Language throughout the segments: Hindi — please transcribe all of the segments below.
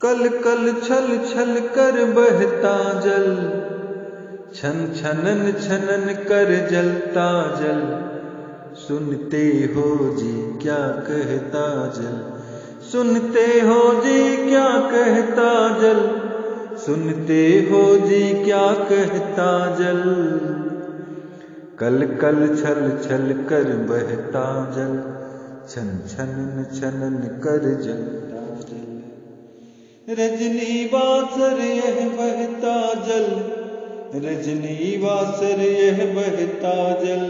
कल कल छल छल कर बहता जल, छन छनन छनन कर जलता जल। सुनते हो जी क्या कहता जल, सुनते हो जी क्या कहता जल, सुनते हो जी क्या कहता जल। कल कल छल छल कर बहता जल, छन छनन छनन कर जलता जल। रजनी वासर यह बहता जल, रजनी वासर यह बहता जल।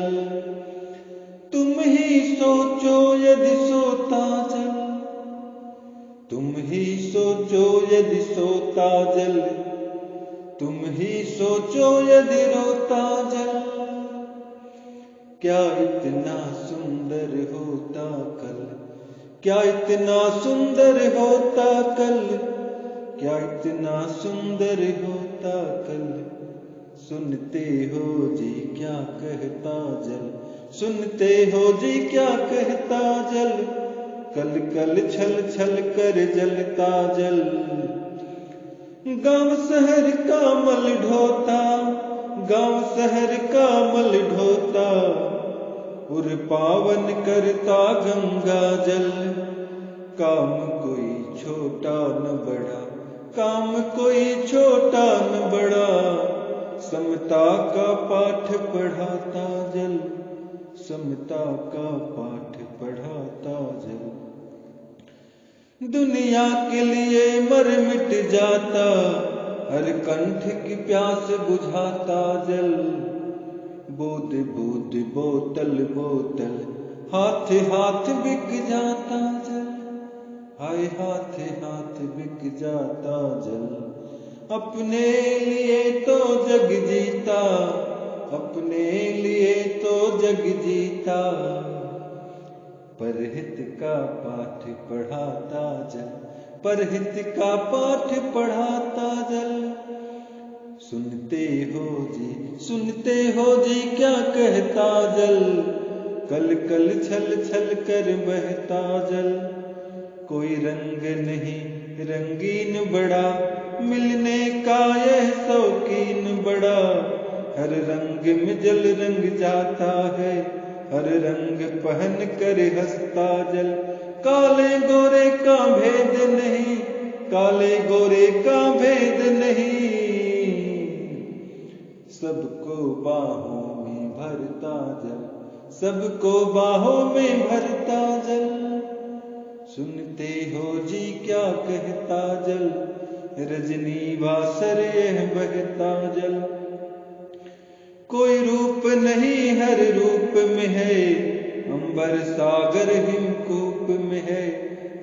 तुम ही सोचो यदि सोता जल, तुम ही सोचो यदि सोता जल, तुम ही सोचो यदि रोता जल। क्या इतना सुंदर होता कल, क्या इतना सुंदर होता कल, क्या इतना सुंदर होता कल। सुनते हो जी क्या कहता जल, सुनते हो जी क्या कहता जल। कल कल छल छल कर जलता जल। गांव शहर का मल ढोता, गांव शहर का मल ढोता, उर पावन करता गंगा जल। काम कोई छोटा न बड़ा, काम कोई छोटा न बड़ा, समता का पाठ पढ़ाता जल, समता का पाठ पढ़ाता जल। दुनिया के लिए मर मिट जाता, हर कंठ की प्यास बुझाता जल। बूंद बूंद बोतल बोतल, हाथ हाथ बिक जाता जल, हाय हाथ हाथ बिक जाता जल। अपने लिए तो जग जीता, अपने लिए तो जग जीता, परहित का पाठ पढ़ाता जल, परहित का पाठ पढ़ाता जल। सुनते हो जी, सुनते हो जी क्या कहता जल। कल कल छल छल कर बहता जल। कोई रंग नहीं रंगीन बड़ा, मिलने का यह शौकीन बड़ा। हर रंग में जल रंग जाता है, हर रंग पहन कर हंसता जल। काले गोरे का भेद नहीं, काले गोरे का भेद नहीं, सबको बाहों में भरता जल, सबको बाहों में भरता जल। सुनते हो जी क्या कहता जल, रजनी वासर यह बहता जल। कोई रूप नहीं हर रूप में है, अंबर सागर हिमकूप में है।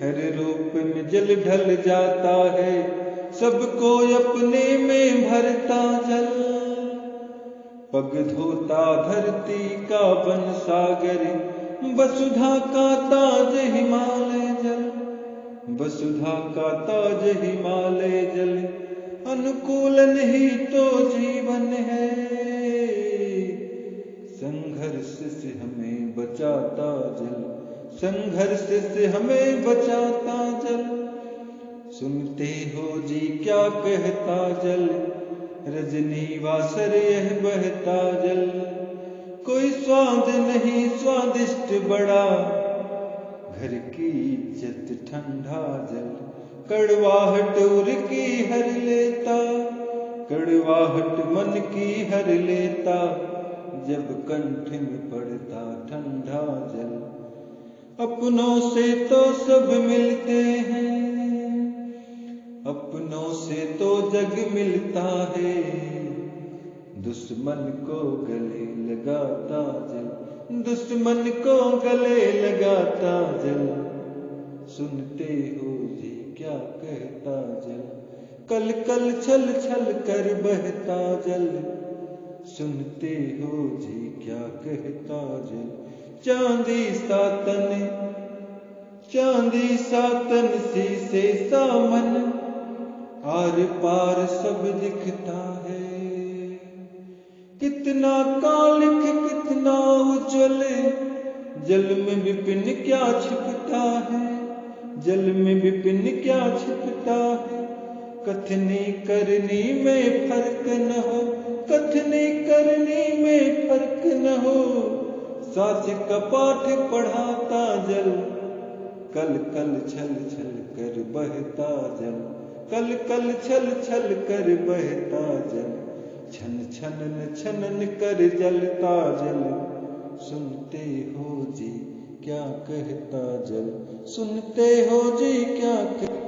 हर रूप में जल ढल जाता है, सबको अपने में भरता जल। पग धोता धरती का बन सागर, वसुधा का ताज हिमालय जल, वसुधा का ताज हिमालय जल। अनुकूल नहीं तो जीवन है, संघर्ष से हमें बचाता जल, संघर्ष से हमें बचाता जल। सुनते हो जी क्या कहता जल, रजनी वासर यह बहता जल। कोई स्वाद नहीं स्वादिष्ट बड़ा, घर की इज्जत ठंडा जल। कड़वाहट उर की हर लेता, कड़वाहट मन की हर लेता, जब कंठ में पड़ता ठंडा जल। अपनों से तो सब मिलते हैं, अपनों से तो जग मिलता है। दुश्मन को गले लगाता जल, दुश्मन को गले लगाता जल। सुनते हो जी क्या कहता जल, कल कल छल छल कर बहता जल। सुनते हो जी क्या कहता जल। चांदी सातन, चांदी सातन शीशे सामन, आर पार सब दिखता है। कितना कालिक कितना उज्जवल, जल में विपिन क्या छिपता है, जल में विपिन क्या छिपता है। कथनी करनी में फर्क न हो, कथनी करनी में फर्क न हो। साच का पाठ पढ़ाता जल, कल कल छल छल कर बहता जल, कल कल छल छल कर बहता जल। छन छनन छनन कर जलता जल, सुनते हो जी क्या कहता जल, सुनते हो जी क्या कहता।